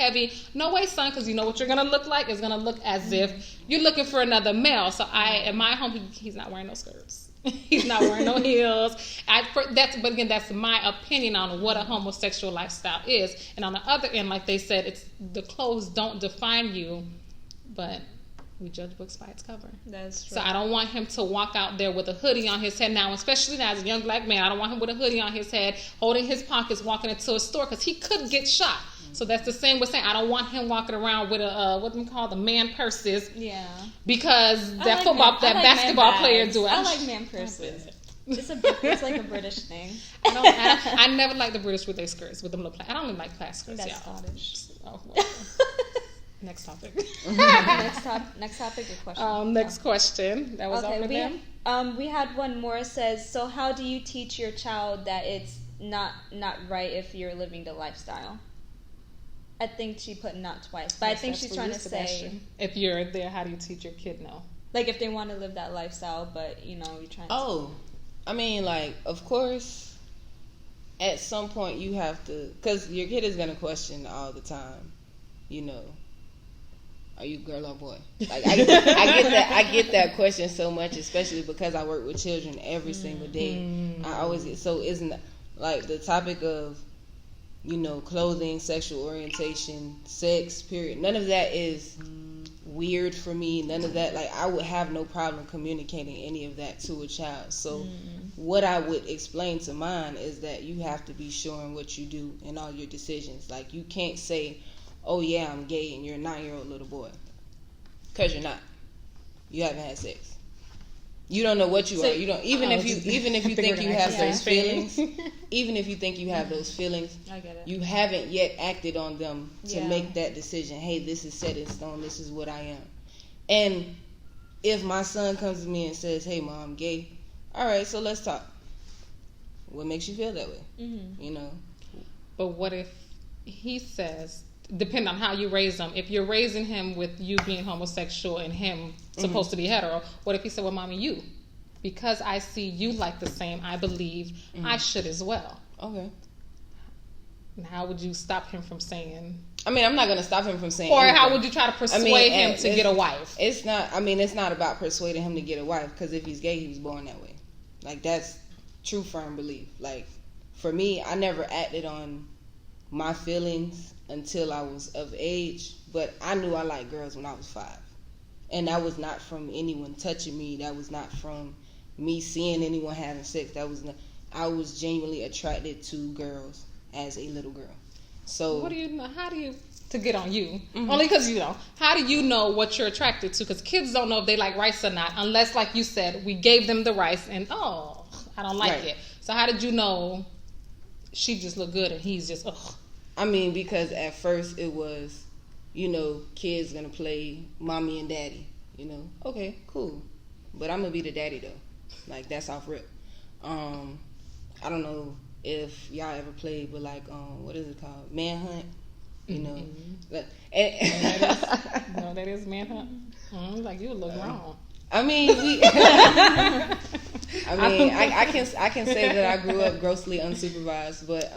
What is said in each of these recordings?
heavy. No way, son, because you know what you're going to look like? It's going to look as if you're looking for another male. So at my home, he's not wearing no skirts. He's not wearing no heels. But again, that's my opinion on what a homosexual lifestyle is. And on the other end, like they said, it's the clothes don't define you, but we judge books by its cover. That's true. So I don't want him to walk out there with a hoodie on his head now, especially now as a young black man. I don't want him with a hoodie on his head, holding his pockets, walking into a store, because he could get shot. So that's the same with saying I don't want him walking around with a what do we call the man purses? Yeah. Because basketball player do it. I like man purses. It's like a British thing. I never like the British with their skirts, with them little. I don't even like class skirts. That's Scottish. Oh, well. Next topic. Next topic or question? Next question. That was all for them. We had one more. It says, so how do you teach your child that it's not right if you're living the lifestyle? I think she put not twice, but I think she's trying to say, if you're there, how do you teach your kid no? Like if they want to live that lifestyle, but you're trying to... Oh, I mean, like, of course, at some point you have to, because your kid is going to question all the time, are you girl or boy? Like I get that question so much, especially because I work with children every single day. I always get isn't like the topic of clothing, sexual orientation, sex, period. None of that is weird for me. None of that, like, I would have no problem communicating any of that to a child. So what I would explain to mine is that you have to be sure in what you do in all your decisions. Like, you can't say, oh yeah, I'm gay, and you're a 9-year-old little boy, because you're not. You haven't had sex. You don't know what you are. You don't even if you think you have those feelings. Even if you think you have those feelings, I get it. You haven't yet acted on them to make that decision. Hey, this is set in stone. This is what I am. And if my son comes to me and says, "Hey, Mom, I'm gay," all right, so let's talk. What makes you feel that way? But what if he says, depending on how you raise him, if you're raising him with you being homosexual and him supposed to be hetero, what if he said, well, Mommy, you, because I see you like the same, I believe I should as well. Okay. And how would you stop him from saying? I mean, I'm not going to stop him from saying Or anything. how would you try to persuade him to get a wife? It's not about persuading him to get a wife, because if he's gay, he was born that way. Like, that's true firm belief. Like, for me, I never acted on my feelings until I was of age, but I knew I liked girls when I was 5. And that was not from anyone touching me. That was not from me seeing anyone having sex. I was genuinely attracted to girls as a little girl. So what do you know? How do you, to get on you, only because how do you know what you're attracted to? Because kids don't know if they like rice or not, unless, like you said, we gave them the rice and I don't like it. So how did you know she just looked good and he's just I mean, because at first it was, kids gonna play mommy and daddy. Okay, cool, but I'm gonna be the daddy though. Like, that's off rip. I don't know if y'all ever played, but like, what is it called? Manhunt. That is Manhunt. Like, you look wrong. I mean, I can say that I grew up grossly unsupervised, but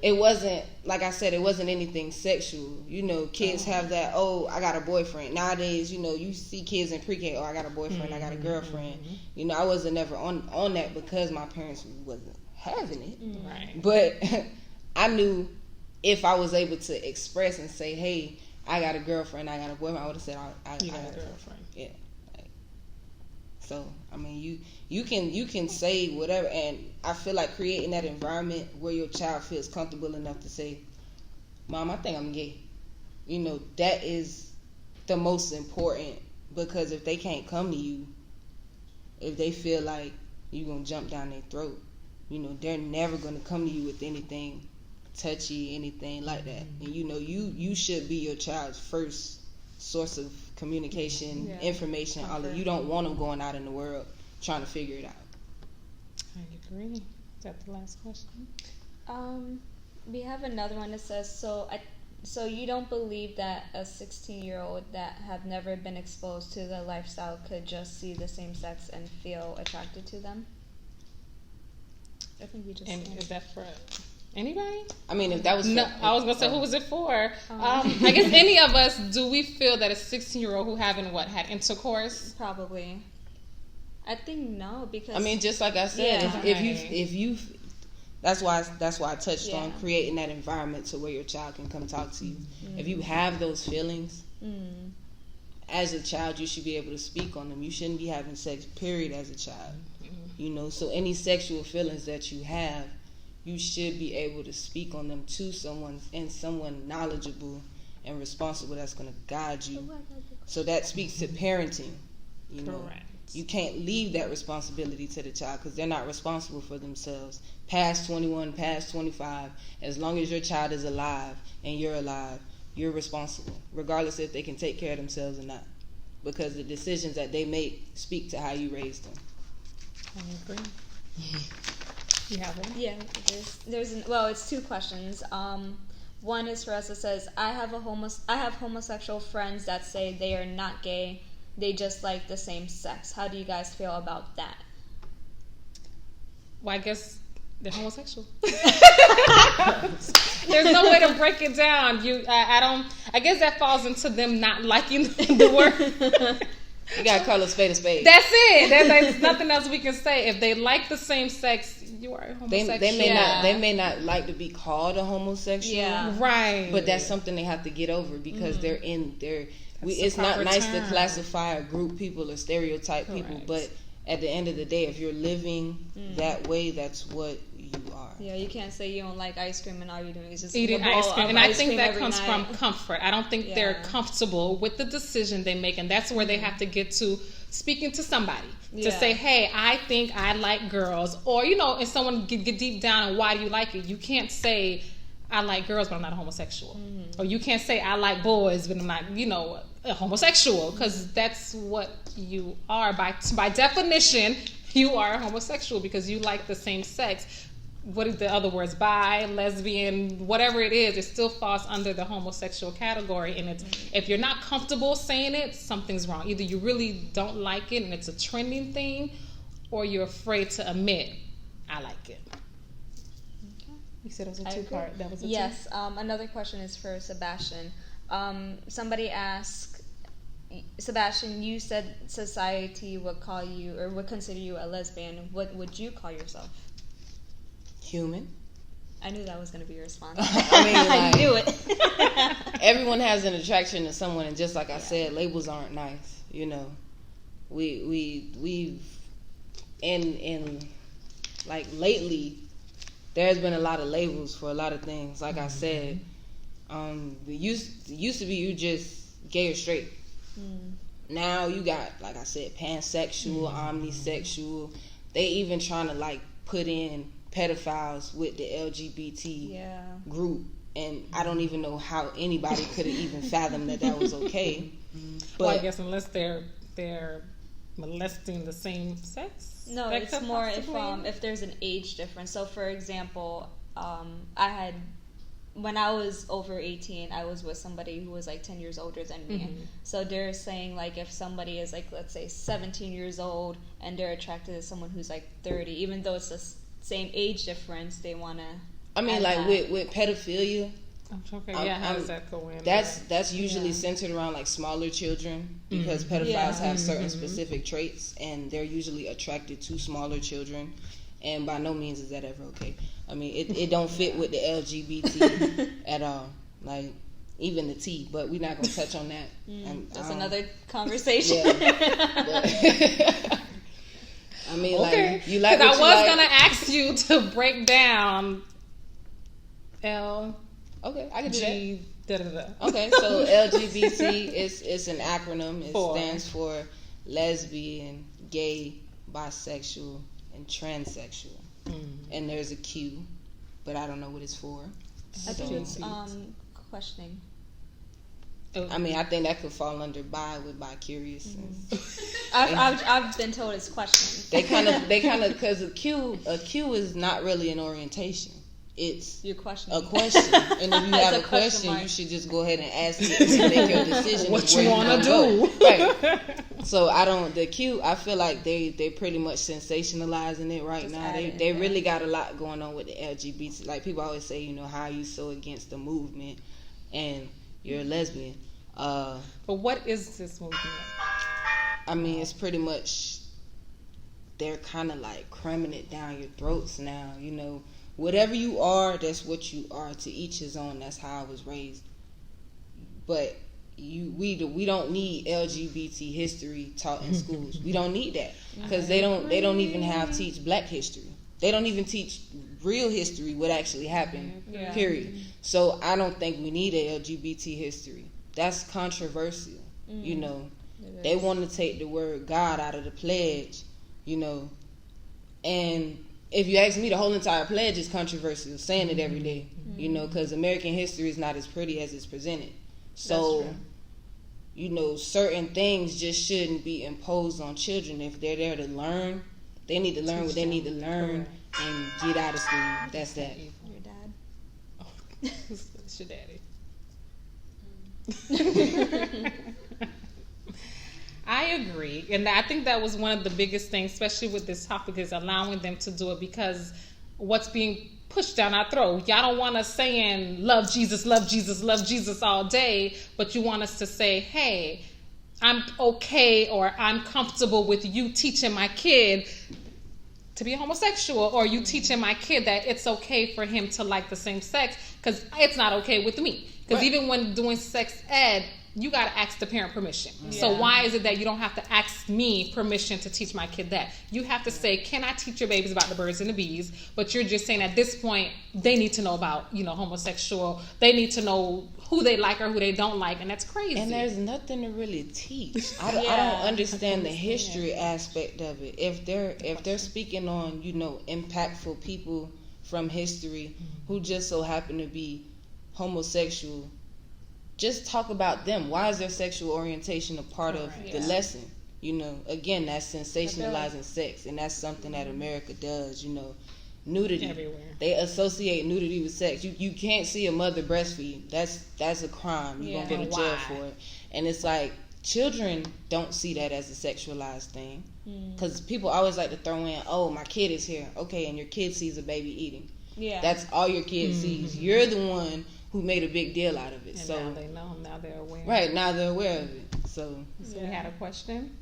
it wasn't, like I said, it wasn't anything sexual. Kids have that, I got a boyfriend. Nowadays, you see kids in pre-K, I got a boyfriend, I got a girlfriend. I wasn't never on that because my parents wasn't having it. Right. But I knew if I was able to express and say, hey, I got a girlfriend, I got a boyfriend, I would have said, I got a girlfriend. Yeah. So, I mean, you can say whatever, and I feel like creating that environment where your child feels comfortable enough to say, Mom, I think I'm gay. That is the most important, because if they can't come to you, if they feel like you're going to jump down their throat, they're never going to come to you with anything touchy, anything like that. And, you should be your child's first source of communication, information, all of you don't want them going out in the world trying to figure it out. I agree. Is that the last question? We have another one that says, so you don't believe that a 16-year-old that have never been exposed to the lifestyle could just see the same sex and feel attracted to them? I think you just is that for Anybody? I mean, if that was... No, I was going to say, who was it for? I guess any of us, do we feel that a 16-year-old who had intercourse? Probably. I think no, because... I mean, just like I said, if you... That's why I touched on creating that environment to where your child can come talk to you. If you have those feelings, as a child, you should be able to speak on them. You shouldn't be having sex, period, as a child. You know, so any sexual feelings that you have, you should be able to speak on them to someone knowledgeable and responsible that's going to guide you. So that speaks to parenting. You know, correct. You can't leave that responsibility to the child because they're not responsible for themselves. Past 21, past 25, as long as your child is alive and you're alive, you're responsible, regardless if they can take care of themselves or not. Because the decisions that they make speak to how you raised them. I agree. You have one? Yeah, it's two questions. One is for us. It says, I have homosexual friends that say they are not gay. They just like the same sex. How do you guys feel about that? Well, I guess they're homosexual. There's no way to break it down. I guess that falls into them not liking the word. You gotta call a spade a spade. That's it. There's nothing else we can say. If they like the same sex, you are a homosexual. They may not like to be called a homosexual. Yeah. Right. But that's something they have to get over because it's not nice to classify or group people or stereotype people, but at the end of the day, if you're living that way, that's what you are. Yeah, you can't say you don't like ice cream and all you're doing is just eating ice cream. And I think that comes from comfort. I don't think they're comfortable with the decision they make, and that's where they have to get to speaking to somebody to say, hey, I think I like girls. Or, if someone get deep down and why do you like it, you can't say, I like girls, but I'm not a homosexual. Or you can't say, I like boys, but I'm not, a homosexual. Because that's what you are. By definition, you are a homosexual because you like the same sex. What is the other words? Bi, lesbian, whatever it is, it still falls under the homosexual category. And if you're not comfortable saying it, something's wrong. Either you really don't like it and it's a trending thing, or you're afraid to admit, I like it. You said it was a two-part. That was a yes. Another question is for Sebastian. Somebody asked, Sebastian, you said society would call you or would consider you a lesbian. What would you call yourself? Human. I knew that was going to be your response. I knew it. Everyone has an attraction to someone, and just like I said, labels aren't nice. We've like lately, there's been a lot of labels for a lot of things. Like I said, it used to be you just gay or straight. Now you got, like I said, pansexual, omnisexual. They even trying to put in pedophiles with the LGBT group, and I don't even know how anybody could have even fathomed that was okay. But well, I guess unless they're molesting the same sex. No, it's more if there's an age difference. So, for example, when I was over 18, I was with somebody who was 10 years older than me. So they're saying if somebody is let's say 17 years old and they're attracted to someone who's 30, even though it's the same age difference, they want to. I mean, with pedophilia. How does that go in? That's usually centered around smaller children because pedophiles have certain specific traits, and they're usually attracted to smaller children. And by no means is that ever okay. I mean, it don't fit with the LGBT at all. Even the T, but we're not gonna touch on that. That's another conversation. I mean, okay. You like. Because I was gonna ask you to break down Okay, I can do that. Okay, so LGBT it's an acronym. It stands for lesbian, gay, bisexual, and transsexual. And there's a Q, but I don't know what it's for. I think it's questioning. I mean, I think that could fall under bi with bi-curious. I've been told it's questioning. They kind of because a Q is not really an orientation. it's You're questioning. a question. And if you have a question, you should just go ahead and ask it to make your decision. What you want to do. Right. So I feel like they pretty much sensationalizing it right now. They really got a lot going on with the LGBT. Like, people always say, you know, how are you so against the movement and you're a lesbian. But what is this movement? I mean, it's pretty much, they're kind of like cramming it down your throats now, you know. Whatever you are, that's what you are. To each his own. That's how I was raised. But we don't need LGBT history taught in schools. We don't need that, because they don't even teach Black history. They don't even teach real history, what actually happened. Yeah. Period. So I don't think we need a LGBT history. That's controversial. You know, they want to take the word God out of the pledge. You know, and if you ask me, the whole entire pledge is controversial, saying it every day, you know, because American history is not as pretty as it's presented. So, you know, certain things just shouldn't be imposed on children. If they're there to learn, they need to learn what they need to learn and get out of school. That's that. Your dad. Oh, it's your daddy. I agree, and I think that was one of the biggest things, especially with this topic, is allowing them to do it, because what's being pushed down our throat. Y'all don't want us saying love Jesus, love Jesus, love Jesus all day, but you want us to say, hey, I'm okay, or I'm comfortable with you teaching my kid to be homosexual, or you teaching my kid that it's okay for him to like the same sex, because it's not okay with me. Because even when doing sex ed, you got to ask the parent permission. Yeah. So why is it that you don't have to ask me permission to teach my kid that? You have to say, can I teach your babies about the birds and the bees? But you're just saying at this point, they need to know about, you know, homosexual. They need to know who they like or who they don't like. And that's crazy. And there's nothing to really teach. I don't understand the history aspect of it. If they're speaking on, you know, impactful people from history who just so happen to be homosexual, just talk about them. Why is their sexual orientation a part of the lesson? You know, again, that's sensationalizing sex, and that's something that America does. You know, nudity everywhere. They associate nudity with sex. You can't see a mother breastfeed. That's a crime. You're gonna go to jail for it. And it's like, children don't see that as a sexualized thing, because people always like to throw in, oh, my kid is here. Okay, and your kid sees a baby eating. Yeah, that's all your kid sees. You're the one who made a big deal out of it. And so now they know. Now they're aware. Right, now they're aware of it. So we had a question?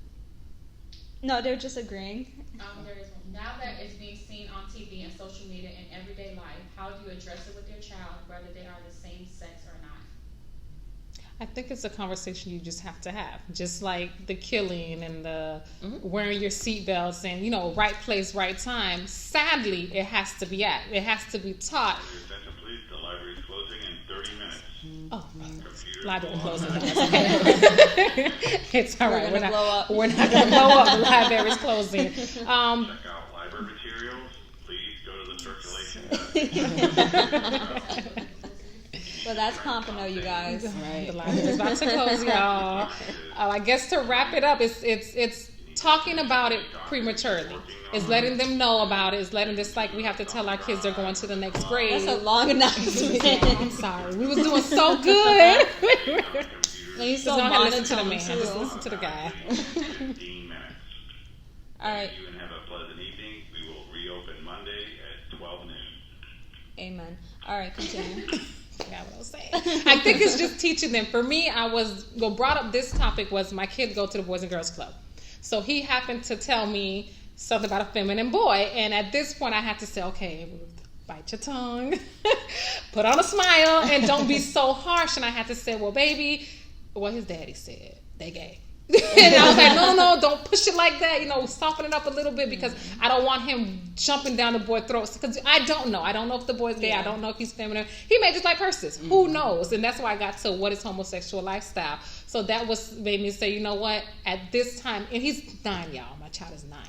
No, they're just agreeing. There is one. Now that it's being seen on TV and social media and everyday life, how do you address it with your child, whether they are the same sex or not? I think it's a conversation you just have to have. Just like the killing and the wearing your seatbelts and, you know, right place, right time. Sadly, it has to be It has to be taught. The library is closing in 30 minutes. Oh, library closing. It's all right. We're not going to blow up. The library is closing. Check out library materials. Please go to the circulation. Well, that's Pompano, you guys. Right. The library is about to close, y'all. I guess to wrap it up, it's talking about it prematurely. It's letting them know about it. It's letting this, like, we have to tell our kids they're going to the next grade. That's a long announcement. I'm sorry. We was doing so good. You so don't listen to the man. Just listen to the guy. 15 minutes. All right. You and have a pleasant evening. We will reopen Monday at 12 noon. Amen. All right, continue. I what I was saying. I think it's just teaching them. For me, brought up this topic was my kids go to the Boys and Girls Club. So he happened to tell me something about a feminine boy. And at this point, I had to say, okay, bite your tongue, put on a smile, and don't be so harsh. And I had to say, well, baby, what his daddy said, they gay. And I was like, no, don't push it like that. You know, soften it up a little bit, because I don't want him jumping down the boy's throat. Because I don't know. I don't know if the boy's gay. I don't know if he's feminine. He may just like purses. Who knows? And that's why I got to what is homosexual lifestyle. So that made me say, you know what? At this time, and he's 9, y'all. My child is 9.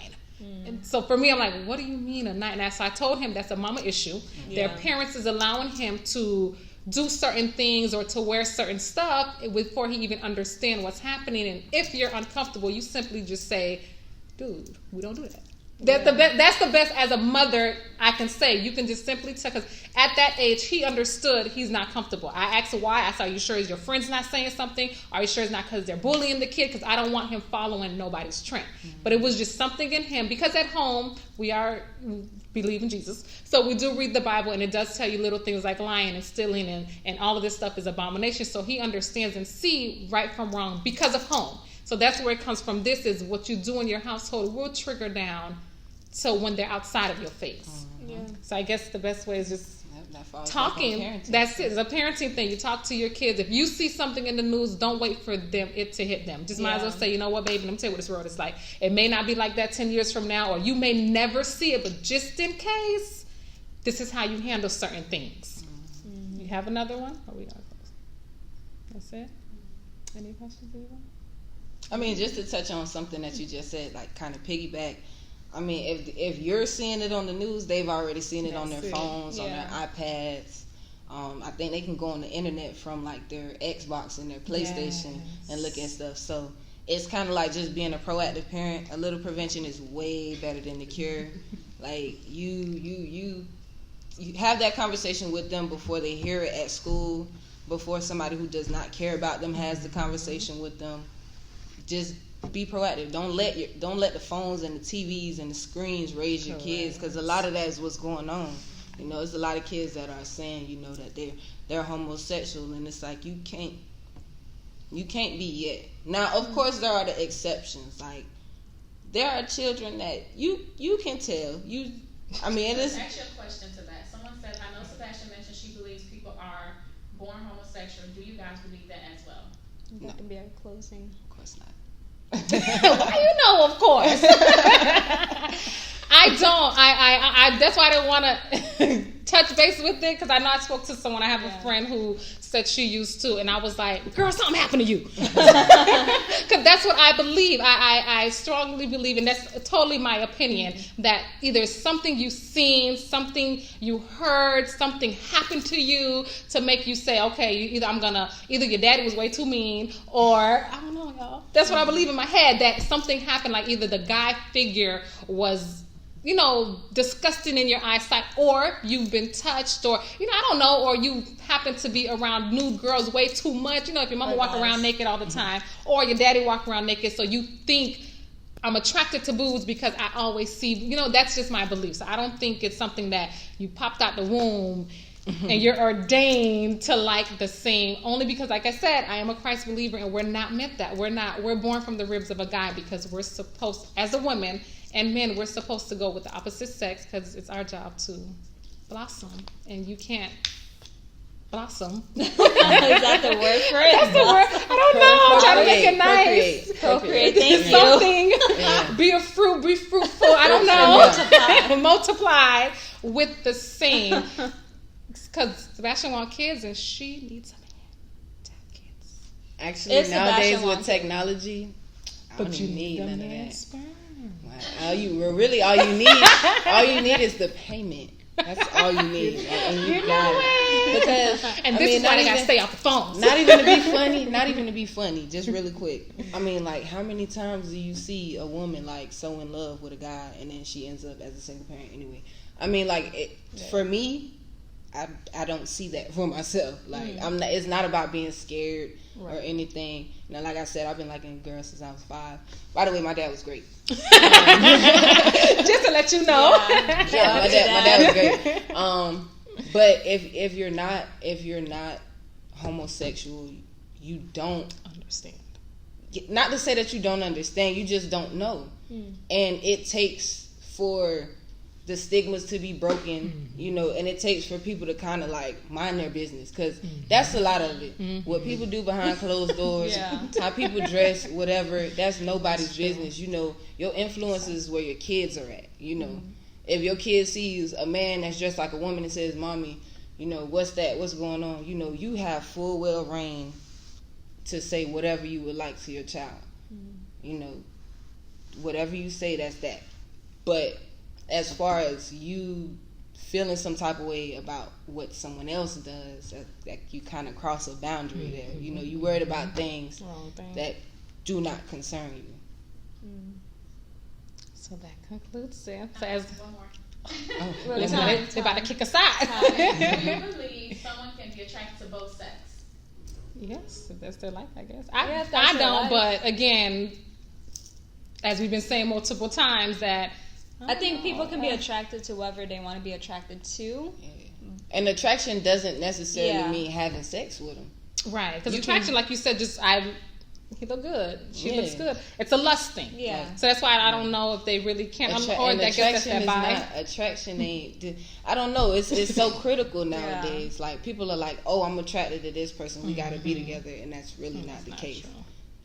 And so for me, I'm like, what do you mean a 9? And so I told him that's a mama issue. Their parents is allowing him to do certain things or to wear certain stuff before he even understand what's happening. And if you're uncomfortable, you simply just say, dude, we don't do that. That's the best as a mother I can say. You can just simply tell, because at that age he understood he's not comfortable. I asked him why. I said, "Are you sure your friend's not saying something? Are you sure it's not because they're bullying the kid? Because I don't want him following nobody's trend." But it was just something in him, because at home we believe in Jesus, so we do read the Bible, and it does tell you little things like lying and stealing and all of this stuff is abomination. So he understands and see right from wrong because of home. So that's where it comes from. This is what you do in your household will trigger down. So when they're outside of your face. Yeah. So I guess the best way is just that talking. That's it. It's a parenting thing. You talk to your kids. If you see something in the news, don't wait for it to hit them. Just might as well say, you know what, baby, let me tell you what this world is like. It may not be like that 10 years from now, or you may never see it, but just in case, this is how you handle certain things. Mm-hmm. You have another one? Or we gotta close? That's it? Any questions, anyone? I mean, just to touch on something that you just said, like kind of piggyback. I mean, if you're seeing it on the news, they've already seen it on their phones, on their iPads. I think they can go on the internet from like their Xbox and their PlayStation and look at stuff. So it's kind of like just being a proactive parent. A little prevention is way better than the cure. Like you have that conversation with them before they hear it at school, before somebody who does not care about them has the conversation with them. Just be proactive. Don't let the phones and the TVs and the screens raise your kids, because a lot of that is what's going on. You know, there's a lot of kids that are saying, you know, that they're homosexual, and it's like you can't be yet. Now, of course, there are the exceptions. Like there are children that you can tell. I mean, it is. Ask your question to that. Someone said, I know Sebastian mentioned she believes people are born homosexual. Do you guys believe that as well? That can be our closing. Of course not. Why you know, of course. I don't. I that's why I didn't want to touch base with it, because I know I spoke to someone. I have a friend who said she used to, and I was like, girl, something happened to you. Because that's what I believe. I strongly believe, and that's totally my opinion, that either something you've seen, something you heard, something happened to you to make you say, okay, either your daddy was way too mean, or I don't know, y'all. That's what I believe in my head, that something happened, like either the guy figure was, you know, disgusting in your eyesight, or you've been touched, or, you know, I don't know, or you happen to be around nude girls way too much. You know, if your mama walk around naked all the time, or your daddy walk around naked, so you think I'm attracted to boobs because I always see, you know, that's just my belief. So I don't think it's something that you popped out the womb and you're ordained to like the same, only because, like I said, I am a Christ believer, and we're not meant that. We're born from the ribs of a guy, because we're supposed, as a woman and men, we're supposed to go with the opposite sex, because it's our job to blossom, and you can't blossom. Is that the word for it? That's the word. I don't know. I'm trying to make it nice. Procreate. Thank you. Something. Be a fruit. Be fruitful. I don't know. Multiply with the same. Because Sebastian wants kids, and she needs a man to have kids. Actually, nowadays with technology, I don't even need none of that. Sperm. All you need is the payment. That's all you need. You know it. Because this is why they gotta stay off the phones. Not even to be funny. Just really quick. I mean, like, how many times do you see a woman like so in love with a guy, and then she ends up as a single parent anyway? I mean, like, for me, I don't see that for myself. Like, it's not about being scared or anything. You know, like I said, I've been liking girls since I was 5. By the way, my dad was great. Just to let you know. Yeah, my dad was great. But if you're not homosexual, you don't understand. Not to say that you don't understand, you just don't know. And it takes for the stigmas to be broken, you know, and it takes for people to kind of like mind their business, because that's a lot of it. What people do behind closed doors, how people dress, whatever, that's nobody's business. You know, your influence is where your kids are at. You know, if your kid sees a man that's dressed like a woman and says, "Mommy, you know, what's that? What's going on?" You know, you have full well reign to say whatever you would like to your child. You know, whatever you say, that's that. But as far as you feeling some type of way about what someone else does, that you kind of cross a boundary there. You know, you worried about things that do not concern you. So that concludes it. So as One more. they're about to kick us out. Do you believe someone can be attracted to both sex? Yes, if that's their life, I guess. Yeah, if that's I their don't, life. but again, as we've been saying multiple times, that I think people can be attracted to whoever they want to be attracted to. Yeah. And attraction doesn't necessarily Yeah. mean having sex with them. right, because You attraction, can- like you said, he look good. She Yeah. looks good. It's a lust thing. Yeah. So that's why I don't know if they really can. Or And I guess that's attraction their is bi. not attraction ain't. I don't know. It's so critical nowadays. Like people are like, oh, I'm attracted to this person. We got to be together, and that's really not the case. True.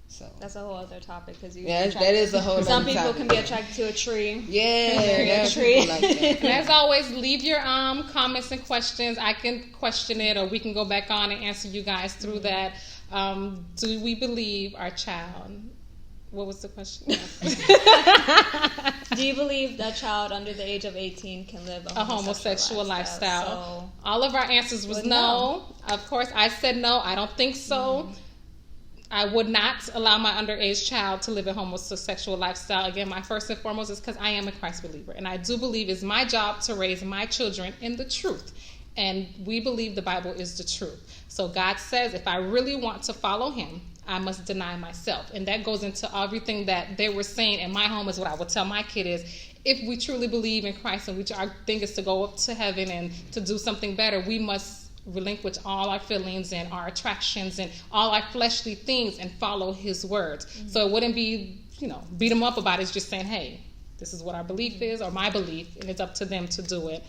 So That's a whole other topic because that is a whole. Some other people topic. can be attracted to a tree. Yeah, Marry there a are tree. people like that. And as always, leave your comments and questions. I can question it, or we can go back on and answer you guys through that. Do we believe our child? What was the question? Do you believe that child under the age of 18 can live A homosexual lifestyle. So, All of our answers was With no. Of course, I said no. I don't think so. I would not allow my underage child to live a homosexual lifestyle. Again, my first and foremost is because I am a Christ believer. And I do believe it's my job to raise my children in the truth. And we believe the Bible is the truth. So God says if I really want to follow him, I must deny myself. And that goes into everything that they were saying in my home is what I would tell my kid is, if we truly believe in Christ and our thing is to go up to heaven and to do something better, we must relinquish all our feelings and our attractions and all our fleshly things and follow his words. So it wouldn't be, beat them up about it. It's just saying, hey, this is what our belief is or my belief, and it's up to them to do it.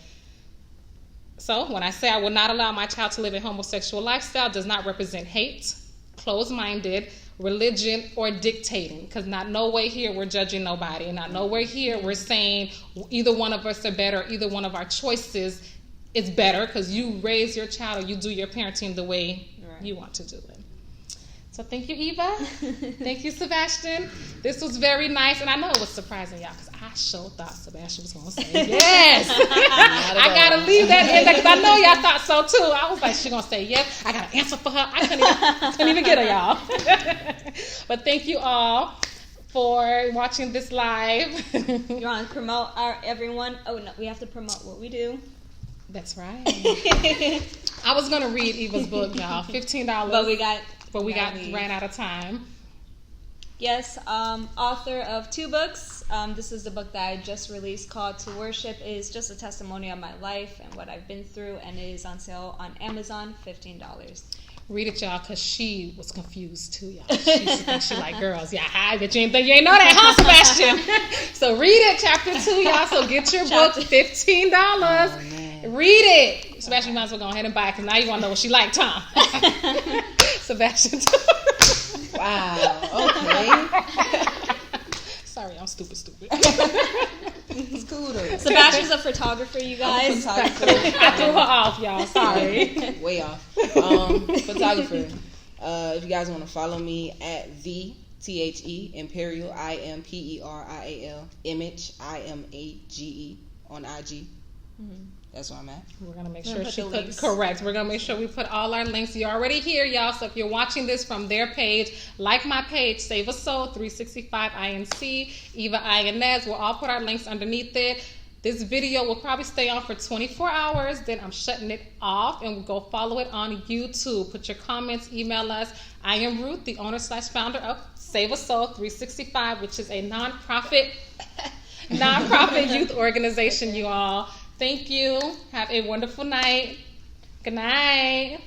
So when I say I will not allow my child to live a homosexual lifestyle, does not represent hate, closed-minded, religion, or dictating. Because not no way here we're judging nobody. And not nowhere here we're saying either one of us are better, or either one of our choices is better, because you raise your child or you do your parenting the way you want to do it. So thank you, Eva. Thank you, Sebastian. This was very nice. And I know it was surprising, y'all, because I sure thought Sebastian was going to say yes. I got to leave that in there because I know y'all thought so, too. I was like, she's going to say yes. I got to answer for her. I couldn't even get her, y'all. But thank you all for watching this live. You want to promote everyone? Oh, no, we have to promote what we do. That's right. I was going to read Eva's book, y'all. $15. But we ran out of time. Yes, author of 2 books. This is the book that I just released called To Worship. It is just a testimony of my life and what I've been through, and it is on sale on Amazon, $15. Read it, y'all, because she was confused too, y'all. She used to think she like girls. Yeah, hi, but you ain't know that, huh, Sebastian? So read it, chapter 2, y'all. So get your book, $15. Oh, read it. Sebastian, you might as well go ahead and buy it, because now you want to know what she liked, huh? Sebastian. Wow, okay. Sorry, I'm stupid. It's cool though. Sebastian's a photographer, you guys. I threw her off, y'all. Sorry. Way off. Photographer. If you guys want to follow me at the THE Imperial IMPERIAL Image IMAGE on IG. That's where I'm at. We're going to make sure she put correct. We're going to make sure we put all our links. You're already here, y'all. So if you're watching this from their page, like my page, Save a Soul 365 INC, Eva Ionez. We'll all put our links underneath it. This video will probably stay on for 24 hours. Then I'm shutting it off, and we'll go follow it on YouTube. Put your comments, email us. I am Ruth, the owner/founder of Save a Soul 365, which is a nonprofit youth organization, you all. Thank you. Have a wonderful night. Good night.